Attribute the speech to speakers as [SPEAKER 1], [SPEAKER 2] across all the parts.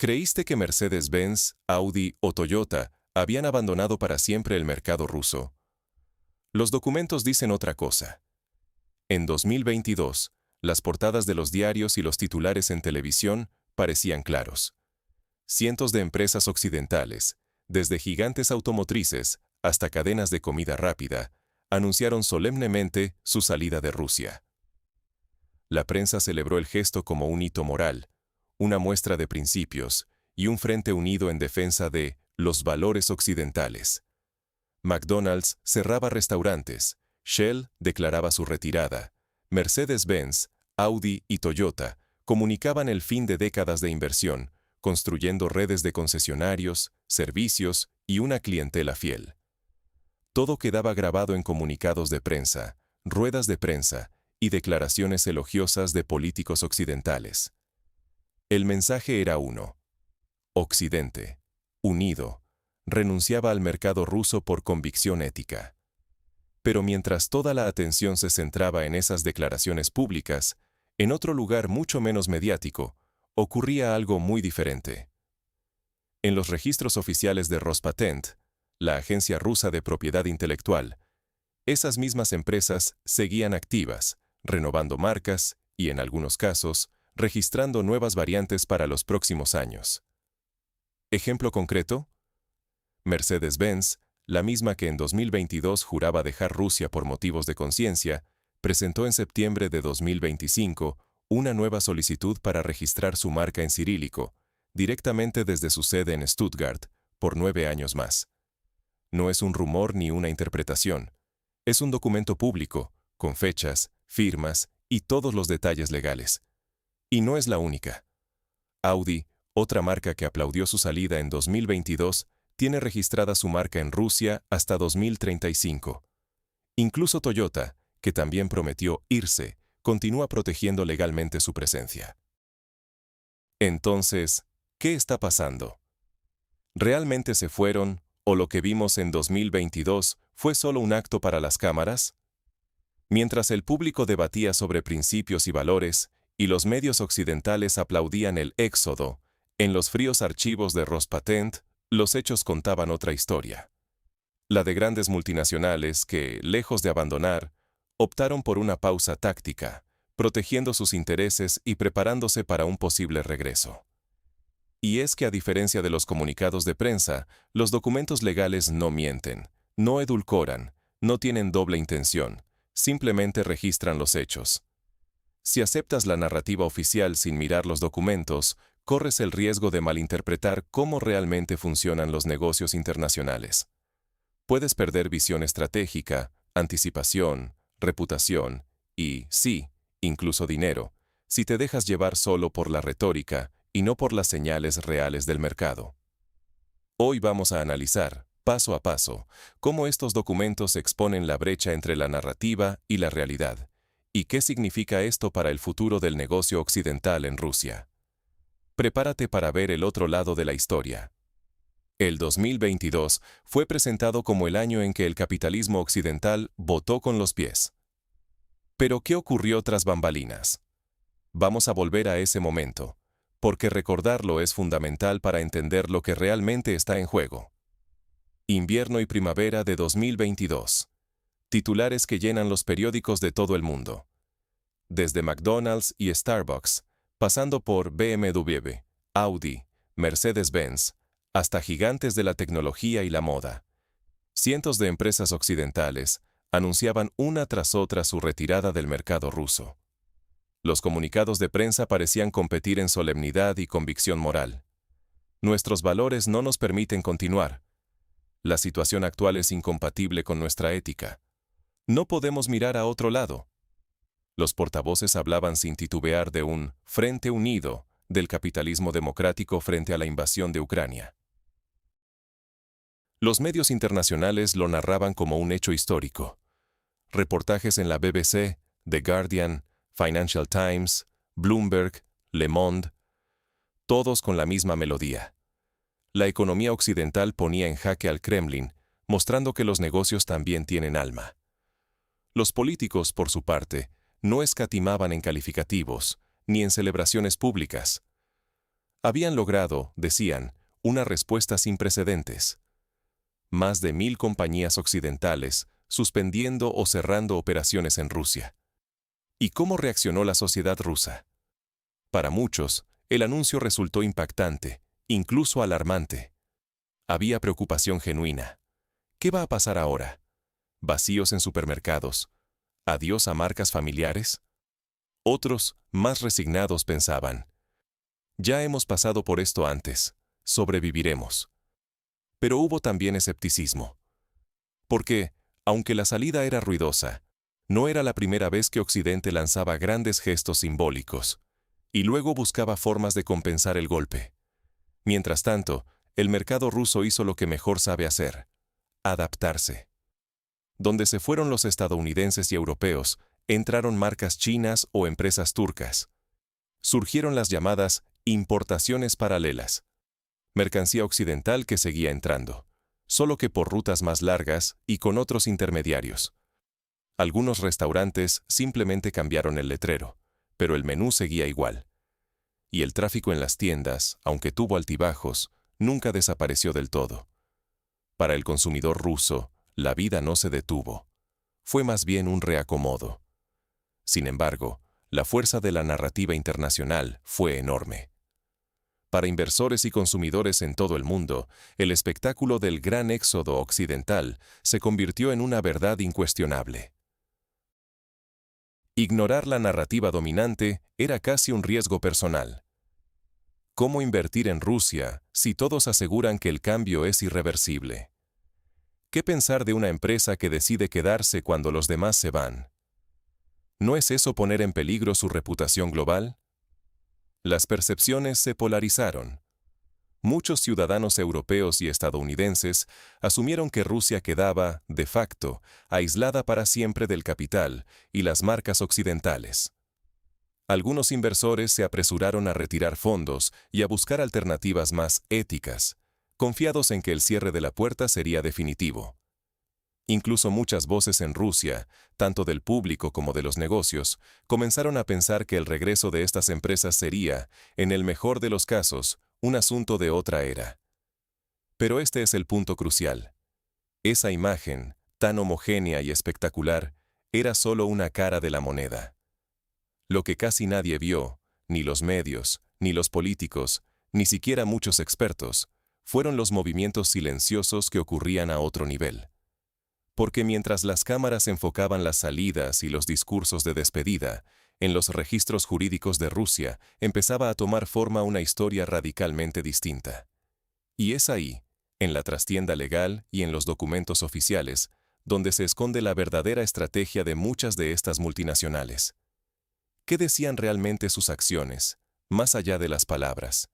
[SPEAKER 1] ¿Creíste que Mercedes-Benz, Audi o Toyota habían abandonado para siempre el mercado ruso? Los documentos dicen otra cosa. En 2022, las portadas de los diarios y los titulares en televisión parecían claros. Cientos de empresas occidentales, desde gigantes automotrices hasta cadenas de comida rápida, anunciaron solemnemente su salida de Rusia. La prensa celebró el gesto como un hito moral, una muestra de principios y un frente unido en defensa de los valores occidentales. McDonald's cerraba restaurantes, Shell declaraba su retirada, Mercedes-Benz, Audi y Toyota comunicaban el fin de décadas de inversión, construyendo redes de concesionarios, servicios y una clientela fiel. Todo quedaba grabado en comunicados de prensa, ruedas de prensa y declaraciones elogiosas de políticos occidentales. El mensaje era uno. Occidente, unido, renunciaba al mercado ruso por convicción ética. Pero mientras toda la atención se centraba en esas declaraciones públicas, en otro lugar mucho menos mediático, ocurría algo muy diferente. En los registros oficiales de Rospatent, la agencia rusa de propiedad intelectual, esas mismas empresas seguían activas, renovando marcas y, en algunos casos, registrando nuevas variantes para los próximos años. ¿Ejemplo concreto? Mercedes-Benz, la misma que en 2022 juraba dejar Rusia por motivos de conciencia, presentó en septiembre de 2025 una nueva solicitud para registrar su marca en cirílico, directamente desde su sede en Stuttgart, por 9 años más. No es un rumor ni una interpretación. Es un documento público, con fechas, firmas y todos los detalles legales. Y no es la única. Audi, otra marca que aplaudió su salida en 2022, tiene registrada su marca en Rusia hasta 2035. Incluso Toyota, que también prometió irse, continúa protegiendo legalmente su presencia. Entonces, ¿qué está pasando? ¿Realmente se fueron, o lo que vimos en 2022 fue solo un acto para las cámaras? Mientras el público debatía sobre principios y valores, y los medios occidentales aplaudían el éxodo, en los fríos archivos de Rospatent, los hechos contaban otra historia. La de grandes multinacionales que, lejos de abandonar, optaron por una pausa táctica, protegiendo sus intereses y preparándose para un posible regreso. Y es que a diferencia de los comunicados de prensa, los documentos legales no mienten, no edulcoran, no tienen doble intención, simplemente registran los hechos. Si aceptas la narrativa oficial sin mirar los documentos, corres el riesgo de malinterpretar cómo realmente funcionan los negocios internacionales. Puedes perder visión estratégica, anticipación, reputación y, sí, incluso dinero, si te dejas llevar solo por la retórica y no por las señales reales del mercado. Hoy vamos a analizar, paso a paso, cómo estos documentos exponen la brecha entre la narrativa y la realidad, y qué significa esto para el futuro del negocio occidental en Rusia. Prepárate para ver el otro lado de la historia. El 2022 fue presentado como el año en que el capitalismo occidental votó con los pies. Pero ¿qué ocurrió tras bambalinas? Vamos a volver a ese momento, porque recordarlo es fundamental para entender lo que realmente está en juego. Invierno y primavera de 2022. Titulares que llenan los periódicos de todo el mundo. Desde McDonald's y Starbucks, pasando por BMW, Audi, Mercedes-Benz, hasta gigantes de la tecnología y la moda. Cientos de empresas occidentales anunciaban una tras otra su retirada del mercado ruso. Los comunicados de prensa parecían competir en solemnidad y convicción moral. Nuestros valores no nos permiten continuar. La situación actual es incompatible con nuestra ética. No podemos mirar a otro lado. Los portavoces hablaban sin titubear de un frente unido del capitalismo democrático frente a la invasión de Ucrania. Los medios internacionales lo narraban como un hecho histórico. Reportajes en la BBC, The Guardian, Financial Times, Bloomberg, Le Monde, todos con la misma melodía. La economía occidental ponía en jaque al Kremlin, mostrando que los negocios también tienen alma. Los políticos, por su parte, no escatimaban en calificativos, ni en celebraciones públicas. Habían logrado, decían, una respuesta sin precedentes. Más de 1000 compañías occidentales suspendiendo o cerrando operaciones en Rusia. ¿Y cómo reaccionó la sociedad rusa? Para muchos, el anuncio resultó impactante, incluso alarmante. Había preocupación genuina. ¿Qué va a pasar ahora? ¿Vacíos en supermercados? ¿Adiós a marcas familiares? Otros, más resignados, pensaban: ya hemos pasado por esto antes, sobreviviremos. Pero hubo también escepticismo. Porque, aunque la salida era ruidosa, no era la primera vez que Occidente lanzaba grandes gestos simbólicos, y luego buscaba formas de compensar el golpe. Mientras tanto, el mercado ruso hizo lo que mejor sabe hacer: adaptarse. Donde se fueron los estadounidenses y europeos, entraron marcas chinas o empresas turcas. Surgieron las llamadas importaciones paralelas. Mercancía occidental que seguía entrando, solo que por rutas más largas y con otros intermediarios. Algunos restaurantes simplemente cambiaron el letrero, pero el menú seguía igual. Y el tráfico en las tiendas, aunque tuvo altibajos, nunca desapareció del todo. Para el consumidor ruso, la vida no se detuvo. Fue más bien un reacomodo. Sin embargo, la fuerza de la narrativa internacional fue enorme. Para inversores y consumidores en todo el mundo, el espectáculo del gran éxodo occidental se convirtió en una verdad incuestionable. Ignorar la narrativa dominante era casi un riesgo personal. ¿Cómo invertir en Rusia si todos aseguran que el cambio es irreversible? ¿Qué pensar de una empresa que decide quedarse cuando los demás se van? ¿No es eso poner en peligro su reputación global? Las percepciones se polarizaron. Muchos ciudadanos europeos y estadounidenses asumieron que Rusia quedaba, de facto, aislada para siempre del capital y las marcas occidentales. Algunos inversores se apresuraron a retirar fondos y a buscar alternativas más éticas, confiados en que el cierre de la puerta sería definitivo. Incluso muchas voces en Rusia, tanto del público como de los negocios, comenzaron a pensar que el regreso de estas empresas sería, en el mejor de los casos, un asunto de otra era. Pero este es el punto crucial. Esa imagen, tan homogénea y espectacular, era solo una cara de la moneda. Lo que casi nadie vio, ni los medios, ni los políticos, ni siquiera muchos expertos, fueron los movimientos silenciosos que ocurrían a otro nivel. Porque mientras las cámaras enfocaban las salidas y los discursos de despedida, en los registros jurídicos de Rusia empezaba a tomar forma una historia radicalmente distinta. Y es ahí, en la trastienda legal y en los documentos oficiales, donde se esconde la verdadera estrategia de muchas de estas multinacionales. ¿Qué decían realmente sus acciones, más allá de las palabras?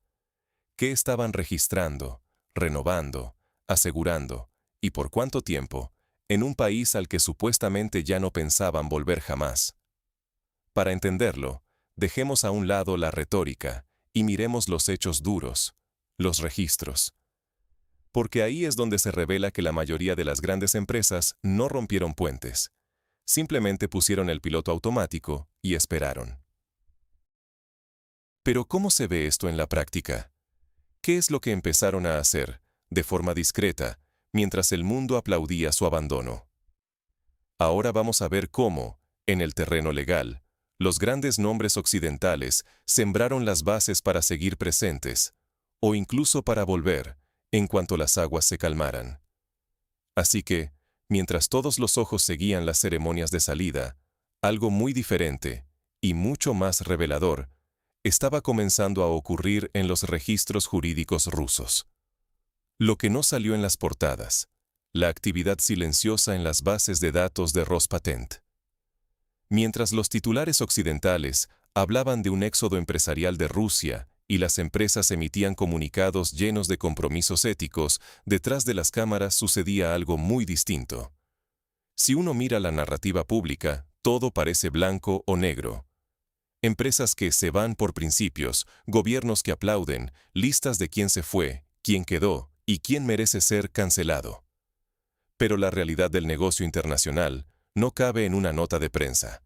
[SPEAKER 1] ¿Qué estaban registrando, renovando, asegurando, y por cuánto tiempo, en un país al que supuestamente ya no pensaban volver jamás? Para entenderlo, dejemos a un lado la retórica y miremos los hechos duros, los registros. Porque ahí es donde se revela que la mayoría de las grandes empresas no rompieron puentes. Simplemente pusieron el piloto automático y esperaron. Pero ¿cómo se ve esto en la práctica? ¿Qué es lo que empezaron a hacer, de forma discreta, mientras el mundo aplaudía su abandono? Ahora vamos a ver cómo, en el terreno legal, los grandes nombres occidentales sembraron las bases para seguir presentes, o incluso para volver, en cuanto las aguas se calmaran. Así que, mientras todos los ojos seguían las ceremonias de salida, algo muy diferente, y mucho más revelador, estaba comenzando a ocurrir en los registros jurídicos rusos. Lo que no salió en las portadas, la actividad silenciosa en las bases de datos de Rospatent. Mientras los titulares occidentales hablaban de un éxodo empresarial de Rusia y las empresas emitían comunicados llenos de compromisos éticos, detrás de las cámaras sucedía algo muy distinto. Si uno mira la narrativa pública, todo parece blanco o negro. Empresas que se van por principios, gobiernos que aplauden, listas de quién se fue, quién quedó y quién merece ser cancelado. Pero la realidad del negocio internacional no cabe en una nota de prensa.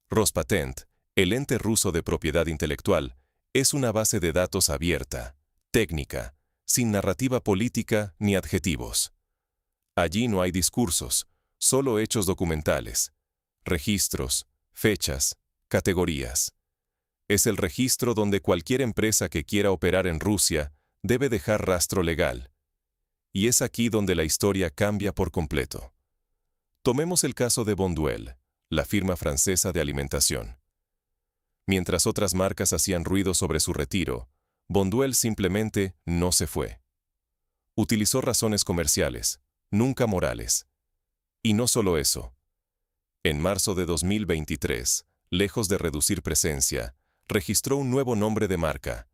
[SPEAKER 1] Rospatent, el ente ruso de propiedad intelectual, Es una base de datos abierta, técnica, sin narrativa política ni adjetivos. Allí no hay discursos, solo hechos documentales, registros, fechas, categorías. Es el registro donde cualquier empresa que quiera operar en Rusia debe dejar rastro legal. Y es aquí donde la historia cambia por completo. Tomemos el caso de Bonduelle, la firma francesa de alimentación. Mientras otras marcas hacían ruido sobre su retiro, Bonduelle simplemente no se fue. Utilizó razones comerciales, nunca morales. Y no solo eso. En marzo de 2023, lejos de reducir presencia, registró un nuevo nombre de marca,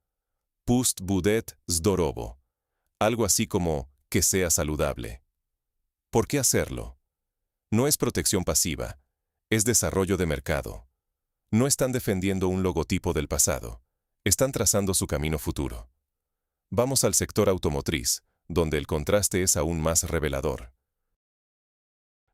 [SPEAKER 1] Pust Budet Zdorovo, algo así como que sea saludable. ¿Por qué hacerlo? No es protección pasiva, es desarrollo de mercado. No están defendiendo un logotipo del pasado, están trazando su camino futuro. Vamos al sector automotriz, donde el contraste es aún más revelador.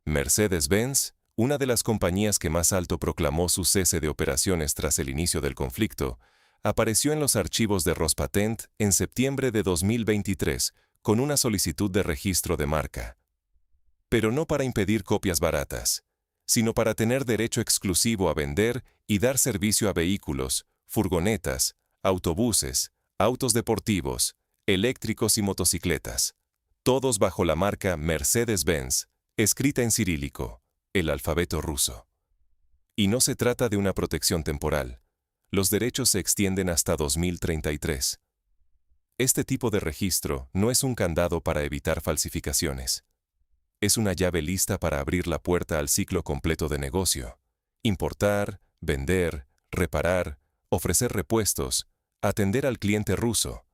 [SPEAKER 1] Mercedes-Benz, una de las compañías que más alto proclamó su cese de operaciones tras el inicio del conflicto, apareció en los archivos de Rospatent en septiembre de 2023 con una solicitud de registro de marca. Pero no para impedir copias baratas, sino para tener derecho exclusivo a vender y dar servicio a vehículos, furgonetas, autobuses, autos deportivos, eléctricos y motocicletas, todos bajo la marca Mercedes-Benz, escrita en cirílico, el alfabeto ruso. Y no se trata de una protección temporal. Los derechos se extienden hasta 2033. Este tipo de registro no es un candado para evitar falsificaciones. Es una llave lista para abrir la puerta al ciclo completo de negocio. Importar, vender, reparar, ofrecer repuestos, atender al cliente ruso.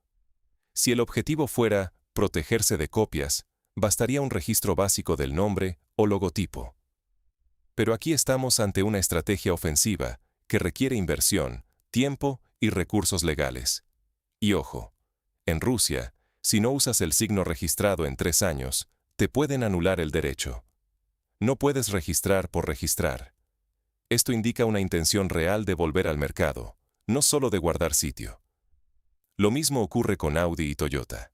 [SPEAKER 1] Si el objetivo fuera protegerse de copias, bastaría un registro básico del nombre o logotipo. Pero aquí estamos ante una estrategia ofensiva que requiere inversión, tiempo y recursos legales. Y ojo, en Rusia, si no usas el signo registrado en 3 años, te pueden anular el derecho. No puedes registrar por registrar. Esto indica una intención real de volver al mercado, no solo de guardar sitio. Lo mismo ocurre con Audi y Toyota.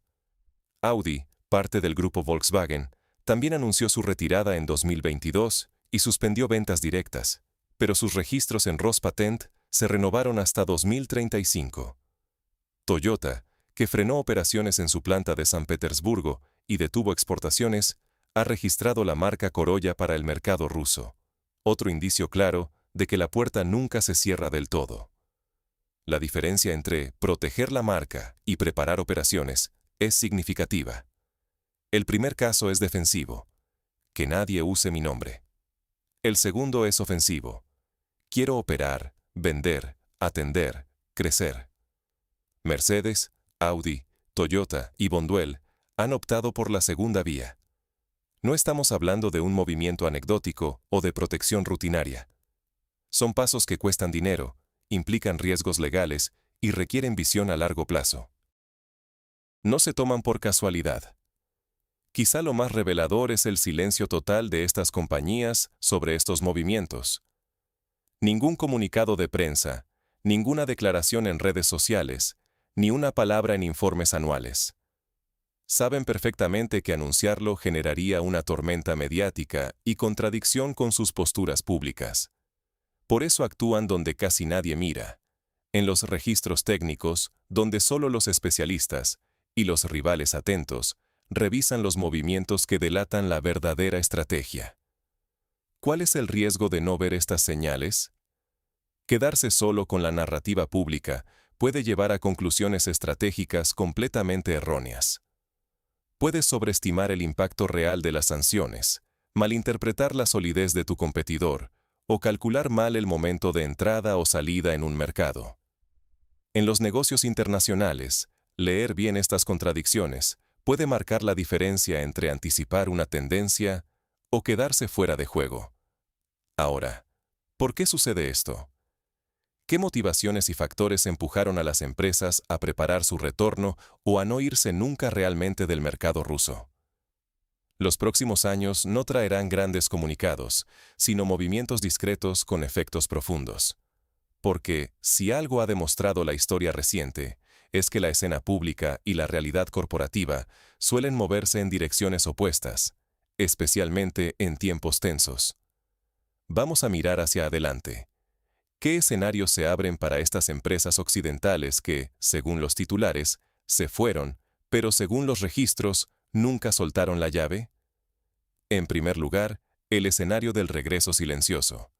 [SPEAKER 1] Audi, parte del grupo Volkswagen, también anunció su retirada en 2022 y suspendió ventas directas, pero sus registros en Rospatent se renovaron hasta 2035. Toyota, que frenó operaciones en su planta de San Petersburgo y detuvo exportaciones, ha registrado la marca Corolla para el mercado ruso. Otro indicio claro de que la puerta nunca se cierra del todo. La diferencia entre proteger la marca y preparar operaciones es significativa. El primer caso es defensivo, que nadie use mi nombre. El segundo es ofensivo. Quiero operar, vender, atender, crecer. Mercedes, Audi, Toyota y Bonduelle han optado por la segunda vía. No estamos hablando de un movimiento anecdótico o de protección rutinaria. Son pasos que cuestan dinero, implican riesgos legales y requieren visión a largo plazo. No se toman por casualidad. Quizá lo más revelador es el silencio total de estas compañías sobre estos movimientos. Ningún comunicado de prensa, ninguna declaración en redes sociales, ni una palabra en informes anuales. Saben perfectamente que anunciarlo generaría una tormenta mediática y contradicción con sus posturas públicas. Por eso actúan donde casi nadie mira, en los registros técnicos, donde solo los especialistas y los rivales atentos revisan los movimientos que delatan la verdadera estrategia. ¿Cuál es el riesgo de no ver estas señales? Quedarse solo con la narrativa pública puede llevar a conclusiones estratégicas completamente erróneas. Puedes sobreestimar el impacto real de las sanciones, malinterpretar la solidez de tu competidor o calcular mal el momento de entrada o salida en un mercado. En los negocios internacionales, leer bien estas contradicciones puede marcar la diferencia entre anticipar una tendencia o quedarse fuera de juego. Ahora, ¿por qué sucede esto? ¿Qué motivaciones y factores empujaron a las empresas a preparar su retorno o a no irse nunca realmente del mercado ruso? Los próximos años no traerán grandes comunicados, sino movimientos discretos con efectos profundos. porque, si algo ha demostrado la historia reciente, es que la escena pública y la realidad corporativa suelen moverse en direcciones opuestas, especialmente en tiempos tensos. Vamos a mirar hacia adelante. ¿Qué escenarios se abren para estas empresas occidentales que, según los titulares, se fueron, pero según los registros, nunca soltaron la llave? En primer lugar, el escenario del regreso silencioso.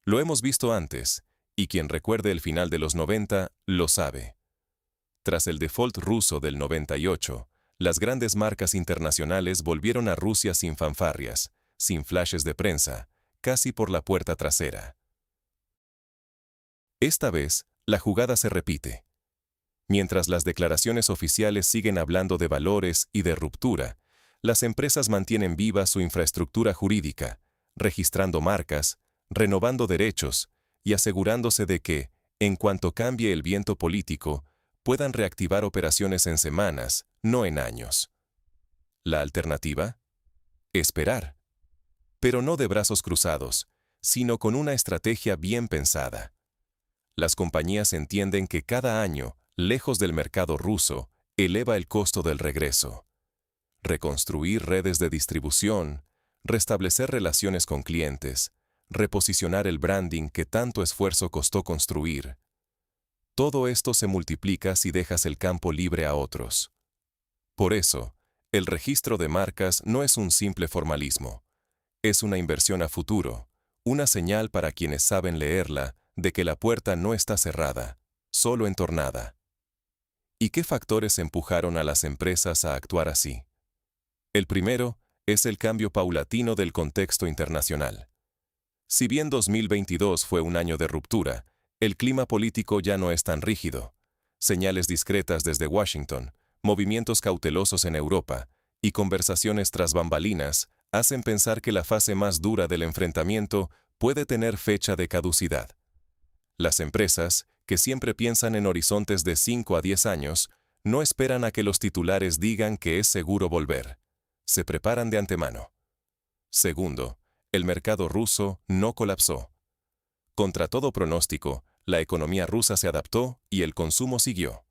[SPEAKER 1] Lo hemos visto antes, y quien recuerde el final de los 90 lo sabe. Tras el default ruso del 98, las grandes marcas internacionales volvieron a Rusia sin fanfarrias, sin flashes de prensa, casi por la puerta trasera. Esta vez, la jugada se repite. Mientras las declaraciones oficiales siguen hablando de valores y de ruptura, las empresas mantienen viva su infraestructura jurídica, registrando marcas, renovando derechos y asegurándose de que, en cuanto cambie el viento político, puedan reactivar operaciones en semanas, no en años. ¿La alternativa? Esperar. Pero no de brazos cruzados, sino con una estrategia bien pensada. Las compañías entienden que cada año, lejos del mercado ruso, eleva el costo del regreso. Reconstruir redes de distribución, restablecer relaciones con clientes, reposicionar el branding que tanto esfuerzo costó construir. Todo esto se multiplica si dejas el campo libre a otros. Por eso, el registro de marcas no es un simple formalismo. Es una inversión a futuro, una señal para quienes saben leerla de que la puerta no está cerrada, solo entornada. ¿Y qué factores empujaron a las empresas a actuar así? El primero es el cambio paulatino del contexto internacional. Si bien 2022 fue un año de ruptura, el clima político ya no es tan rígido. Señales discretas desde Washington, movimientos cautelosos en Europa y conversaciones tras bambalinas hacen pensar que la fase más dura del enfrentamiento puede tener fecha de caducidad. Las empresas, que siempre piensan en horizontes de 5 a 10 años, no esperan a que los titulares digan que es seguro volver. Se preparan de antemano. Segundo, el mercado ruso no colapsó. Contra todo pronóstico, la economía rusa se adaptó y el consumo siguió.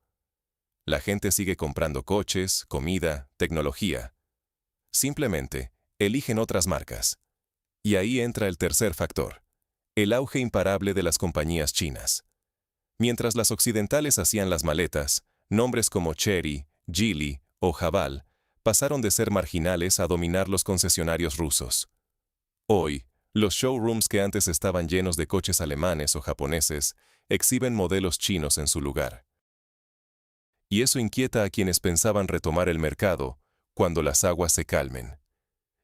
[SPEAKER 1] La gente sigue comprando coches, comida, tecnología. Simplemente, eligen otras marcas. Y ahí entra el tercer factor, el auge imparable de las compañías chinas. Mientras las occidentales hacían las maletas, nombres como Chery, Geely o Haval pasaron de ser marginales a dominar los concesionarios rusos. Hoy, los showrooms que antes estaban llenos de coches alemanes o japoneses exhiben modelos chinos en su lugar. Y eso inquieta a quienes pensaban retomar el mercado cuando las aguas se calmen.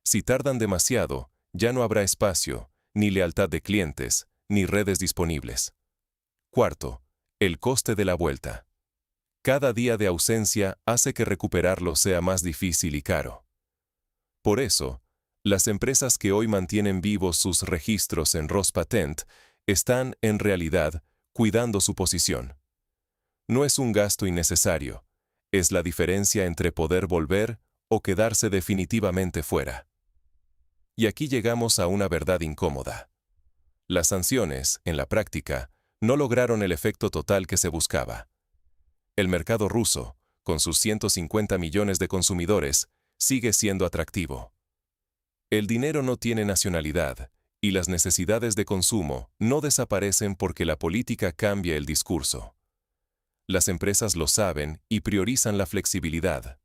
[SPEAKER 1] Si tardan demasiado, ya no habrá espacio, ni lealtad de clientes, ni redes disponibles. Cuarto, el coste de la vuelta. Cada día de ausencia hace que recuperarlo sea más difícil y caro. Por eso, las empresas que hoy mantienen vivos sus registros en Rospatent están, en realidad, cuidando su posición. No es un gasto innecesario, es la diferencia entre poder volver o quedarse definitivamente fuera. Y aquí llegamos a una verdad incómoda. Las sanciones, en la práctica, no lograron el efecto total que se buscaba. El mercado ruso, con sus 150 millones de consumidores, sigue siendo atractivo. El dinero no tiene nacionalidad, y las necesidades de consumo no desaparecen porque la política cambia el discurso. Las empresas lo saben y priorizan la flexibilidad.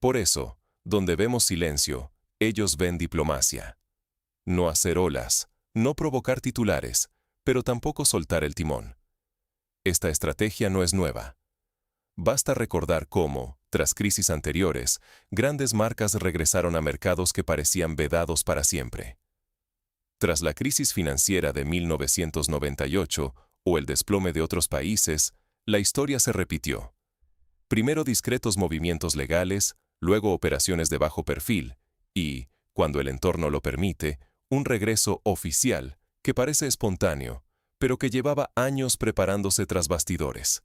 [SPEAKER 1] Por eso, donde vemos silencio, ellos ven diplomacia. No hacer olas, no provocar titulares, pero tampoco soltar el timón. Esta estrategia no es nueva. Basta recordar cómo, tras crisis anteriores, grandes marcas regresaron a mercados que parecían vedados para siempre. Tras la crisis financiera de 1998 o el desplome de otros países, la historia se repitió. Primero discretos movimientos legales, luego operaciones de bajo perfil y, cuando el entorno lo permite, un regreso oficial que parece espontáneo, pero que llevaba años preparándose tras bastidores.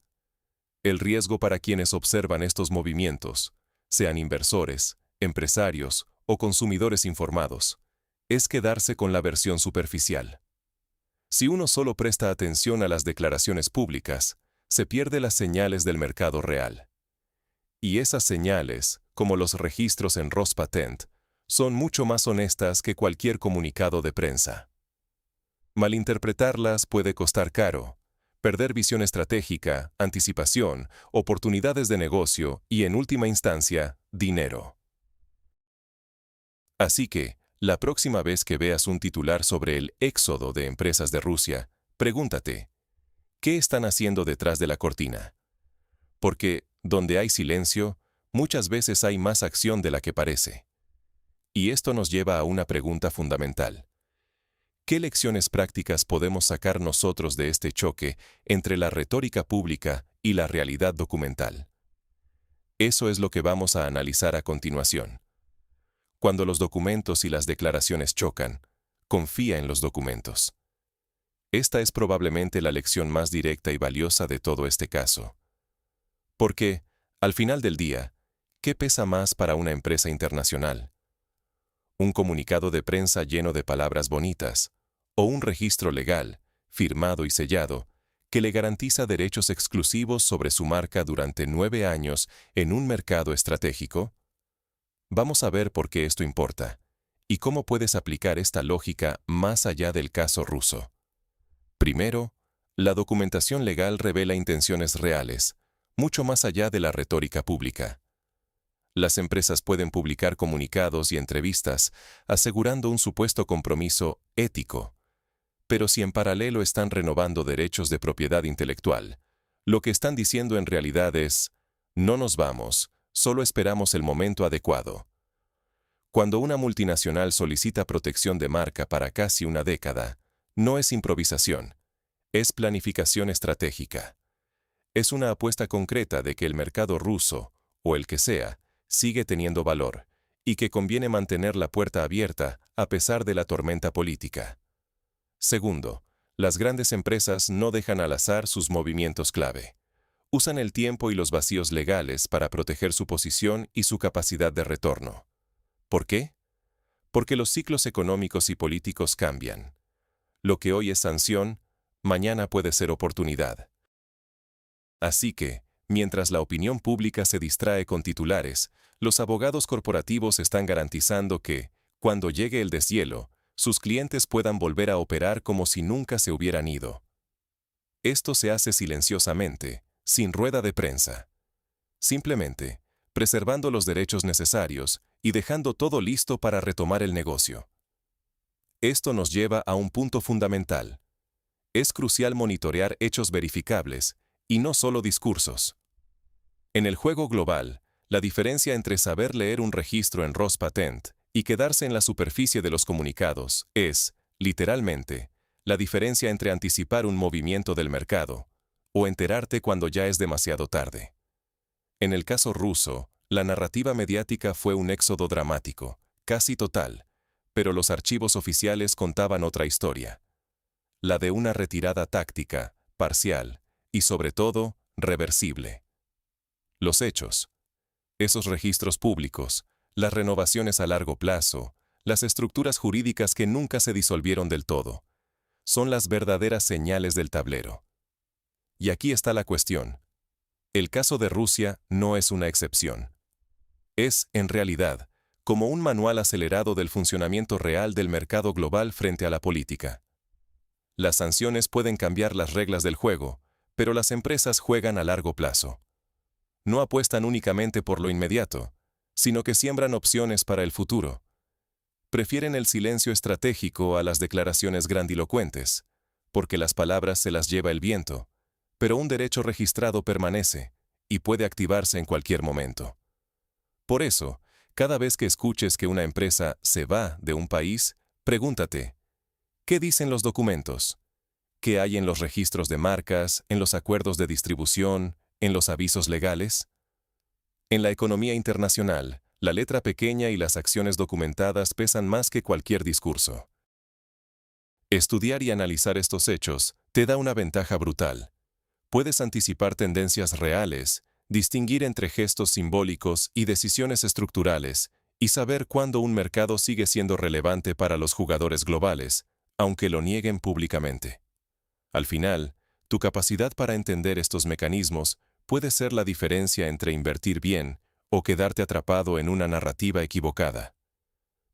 [SPEAKER 1] El riesgo para quienes observan estos movimientos, sean inversores, empresarios o consumidores informados, es quedarse con la versión superficial. Si uno solo presta atención a las declaraciones públicas, se pierde las señales del mercado real. Y esas señales, como los registros en Rospatent, son mucho más honestas que cualquier comunicado de prensa. Malinterpretarlas puede costar caro, perder visión estratégica, anticipación, oportunidades de negocio y, en última instancia, dinero. Así que, la próxima vez que veas un titular sobre el éxodo de empresas de Rusia, pregúntate, ¿qué están haciendo detrás de la cortina? Porque, donde hay silencio, muchas veces hay más acción de la que parece. Y esto nos lleva a una pregunta fundamental. ¿Qué lecciones prácticas podemos sacar nosotros de este choque entre la retórica pública y la realidad documental? Eso es lo que vamos a analizar a continuación. Cuando los documentos y las declaraciones chocan, confía en los documentos. Esta es probablemente la lección más directa y valiosa de todo este caso. Porque, al final del día, ¿qué pesa más para una empresa internacional? ¿Un comunicado de prensa lleno de palabras bonitas, o un registro legal, firmado y sellado, que le garantiza derechos exclusivos sobre su marca durante 9 años en un mercado estratégico? Vamos a ver por qué esto importa, y cómo puedes aplicar esta lógica más allá del caso ruso. Primero, la documentación legal revela intenciones reales, mucho más allá de la retórica pública. Las empresas pueden publicar comunicados y entrevistas asegurando un supuesto compromiso ético. Pero si en paralelo están renovando derechos de propiedad intelectual, lo que están diciendo en realidad es, no nos vamos, solo esperamos el momento adecuado. Cuando una multinacional solicita protección de marca para casi una década, no es improvisación, es planificación estratégica. Es una apuesta concreta de que el mercado ruso, o el que sea, sigue teniendo valor, y que conviene mantener la puerta abierta a pesar de la tormenta política. Segundo, las grandes empresas no dejan al azar sus movimientos clave. Usan el tiempo y los vacíos legales para proteger su posición y su capacidad de retorno. ¿Por qué? Porque los ciclos económicos y políticos cambian. Lo que hoy es sanción, mañana puede ser oportunidad. Así que, mientras la opinión pública se distrae con titulares, los abogados corporativos están garantizando que, cuando llegue el deshielo, sus clientes puedan volver a operar como si nunca se hubieran ido. Esto se hace silenciosamente, sin rueda de prensa. Simplemente, preservando los derechos necesarios y dejando todo listo para retomar el negocio. Esto nos lleva a un punto fundamental. Es crucial monitorear hechos verificables, y no solo discursos. En el juego global, la diferencia entre saber leer un registro en Rospatent y quedarse en la superficie de los comunicados es, literalmente, la diferencia entre anticipar un movimiento del mercado o enterarte cuando ya es demasiado tarde. En el caso ruso, la narrativa mediática fue un éxodo dramático, casi total, pero los archivos oficiales contaban otra historia. La de una retirada táctica, parcial y, sobre todo, reversible. Los hechos. Esos registros públicos, las renovaciones a largo plazo, las estructuras jurídicas que nunca se disolvieron del todo, son las verdaderas señales del tablero. Y aquí está la cuestión. El caso de Rusia no es una excepción. Es, en realidad, como un manual acelerado del funcionamiento real del mercado global frente a la política. Las sanciones pueden cambiar las reglas del juego, pero las empresas juegan a largo plazo. No apuestan únicamente por lo inmediato, sino que siembran opciones para el futuro. Prefieren el silencio estratégico a las declaraciones grandilocuentes, porque las palabras se las lleva el viento, pero un derecho registrado permanece y puede activarse en cualquier momento. Por eso, cada vez que escuches que una empresa se va de un país, pregúntate, ¿qué dicen los documentos? ¿Qué hay en los registros de marcas, en los acuerdos de distribución, en los avisos legales? En la economía internacional, la letra pequeña y las acciones documentadas pesan más que cualquier discurso. Estudiar y analizar estos hechos te da una ventaja brutal. Puedes anticipar tendencias reales, distinguir entre gestos simbólicos y decisiones estructurales, y saber cuándo un mercado sigue siendo relevante para los jugadores globales, aunque lo nieguen públicamente. Al final, tu capacidad para entender estos mecanismos puede ser la diferencia entre invertir bien o quedarte atrapado en una narrativa equivocada.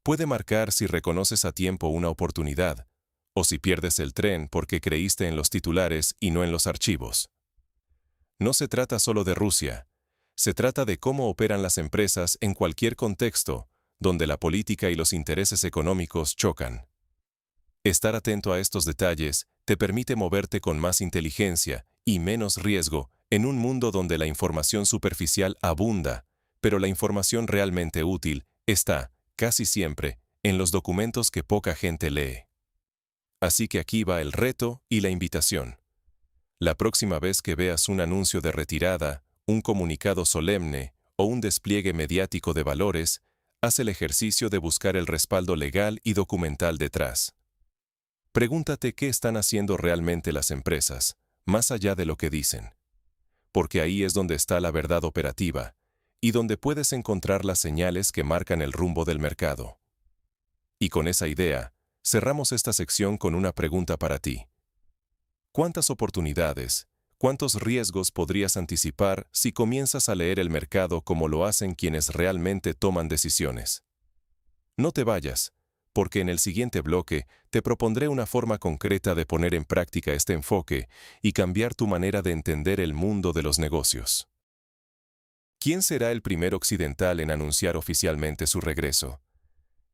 [SPEAKER 1] Puede marcar si reconoces a tiempo una oportunidad o si pierdes el tren porque creíste en los titulares y no en los archivos. No se trata solo de Rusia. Se trata de cómo operan las empresas en cualquier contexto donde la política y los intereses económicos chocan. Estar atento a estos detalles te permite moverte con más inteligencia y menos riesgo en un mundo donde la información superficial abunda, pero la información realmente útil está, casi siempre, en los documentos que poca gente lee. Así que aquí va el reto y la invitación. La próxima vez que veas un anuncio de retirada, un comunicado solemne o un despliegue mediático de valores, haz el ejercicio de buscar el respaldo legal y documental detrás. Pregúntate qué están haciendo realmente las empresas, más allá de lo que dicen. Porque ahí es donde está la verdad operativa, y donde puedes encontrar las señales que marcan el rumbo del mercado. Y con esa idea, cerramos esta sección con una pregunta para ti. ¿Cuántas oportunidades, cuántos riesgos podrías anticipar si comienzas a leer el mercado como lo hacen quienes realmente toman decisiones? No te vayas, porque en el siguiente bloque te propondré una forma concreta de poner en práctica este enfoque y cambiar tu manera de entender el mundo de los negocios. ¿Quién será el primer occidental en anunciar oficialmente su regreso?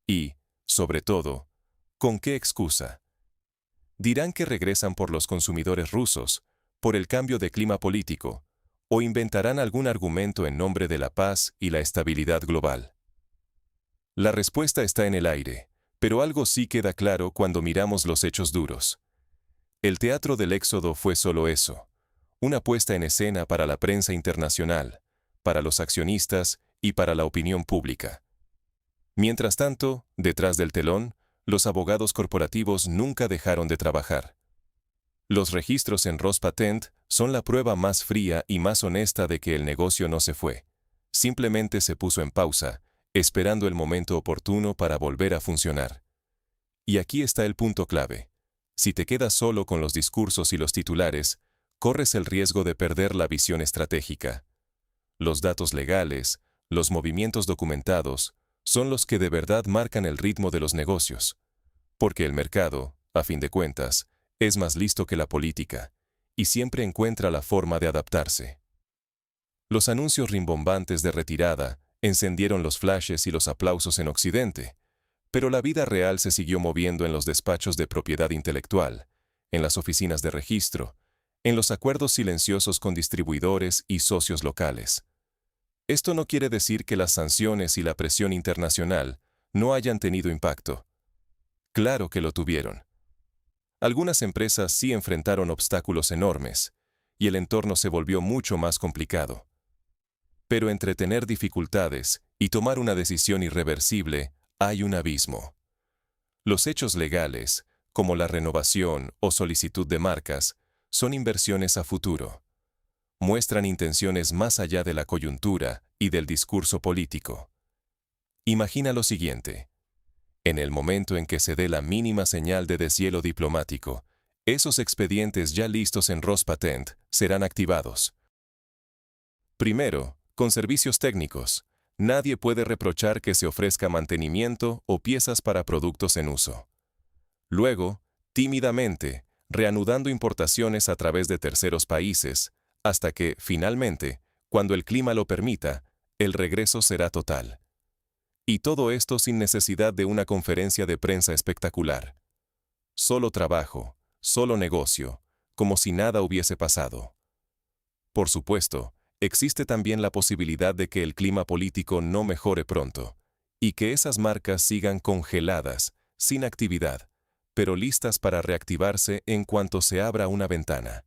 [SPEAKER 1] Y, sobre todo, ¿con qué excusa? Dirán que regresan por los consumidores rusos, por el cambio de clima político, o inventarán algún argumento en nombre de la paz y la estabilidad global. La respuesta está en el aire, pero algo sí queda claro cuando miramos los hechos duros. El teatro del éxodo fue solo eso, una puesta en escena para la prensa internacional, para los accionistas y para la opinión pública. Mientras tanto, detrás del telón, los abogados corporativos nunca dejaron de trabajar. Los registros en Rospatent son la prueba más fría y más honesta de que el negocio no se fue. Simplemente se puso en pausa, esperando el momento oportuno para volver a funcionar. Y aquí está el punto clave. Si te quedas solo con los discursos y los titulares, corres el riesgo de perder la visión estratégica. Los datos legales, los movimientos documentados, son los que de verdad marcan el ritmo de los negocios. Porque el mercado, a fin de cuentas, es más listo que la política, y siempre encuentra la forma de adaptarse. Los anuncios rimbombantes de retirada encendieron los flashes y los aplausos en Occidente, pero la vida real se siguió moviendo en los despachos de propiedad intelectual, en las oficinas de registro, en los acuerdos silenciosos con distribuidores y socios locales. Esto no quiere decir que las sanciones y la presión internacional no hayan tenido impacto. Claro que lo tuvieron. Algunas empresas sí enfrentaron obstáculos enormes, y el entorno se volvió mucho más complicado. Pero entre tener dificultades y tomar una decisión irreversible, hay un abismo. Los hechos legales, como la renovación o solicitud de marcas, son inversiones a futuro. Muestran intenciones más allá de la coyuntura y del discurso político. Imagina lo siguiente. En el momento en que se dé la mínima señal de deshielo diplomático, esos expedientes ya listos en Rospatent serán activados. Primero, con servicios técnicos. Nadie puede reprochar que se ofrezca mantenimiento o piezas para productos en uso. Luego, tímidamente, reanudando importaciones a través de terceros países, hasta que, finalmente, cuando el clima lo permita, el regreso será total. Y todo esto sin necesidad de una conferencia de prensa espectacular. Solo trabajo, solo negocio, como si nada hubiese pasado. Por supuesto, existe también la posibilidad de que el clima político no mejore pronto, y que esas marcas sigan congeladas, sin actividad, pero listas para reactivarse en cuanto se abra una ventana.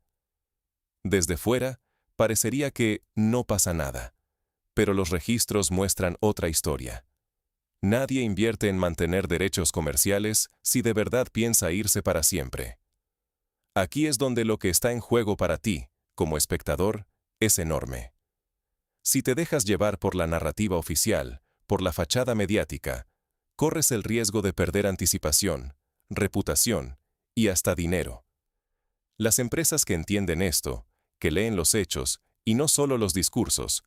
[SPEAKER 1] Desde fuera, parecería que no pasa nada, pero los registros muestran otra historia. Nadie invierte en mantener derechos comerciales si de verdad piensa irse para siempre. Aquí es donde lo que está en juego para ti, como espectador, es enorme. Si te dejas llevar por la narrativa oficial, por la fachada mediática, corres el riesgo de perder anticipación, reputación y hasta dinero. Las empresas que entienden esto, que leen los hechos y no solo los discursos,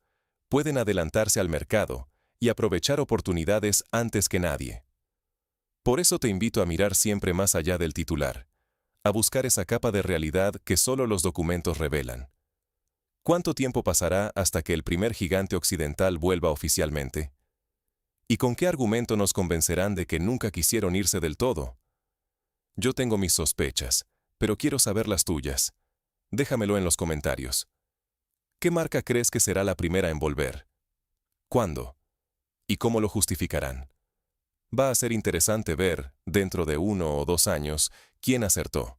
[SPEAKER 1] pueden adelantarse al mercado y aprovechar oportunidades antes que nadie. Por eso te invito a mirar siempre más allá del titular, a buscar esa capa de realidad que solo los documentos revelan. ¿Cuánto tiempo pasará hasta que el primer gigante occidental vuelva oficialmente? ¿Y con qué argumento nos convencerán de que nunca quisieron irse del todo? Yo tengo mis sospechas, pero quiero saber las tuyas. Déjamelo en los comentarios. ¿Qué marca crees que será la primera en volver? ¿Cuándo? ¿Y cómo lo justificarán? Va a ser interesante ver, dentro de 1 o 2 años, quién acertó.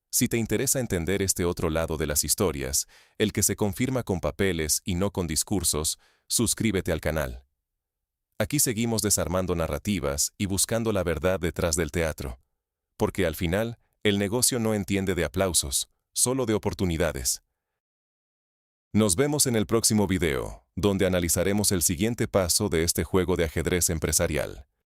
[SPEAKER 1] Si te interesa entender este otro lado de las historias, el que se confirma con papeles y no con discursos, suscríbete al canal. Aquí seguimos desarmando narrativas y buscando la verdad detrás del teatro. Porque al final, el negocio no entiende de aplausos, solo de oportunidades. Nos vemos en el próximo video, donde analizaremos el siguiente paso de este juego de ajedrez empresarial.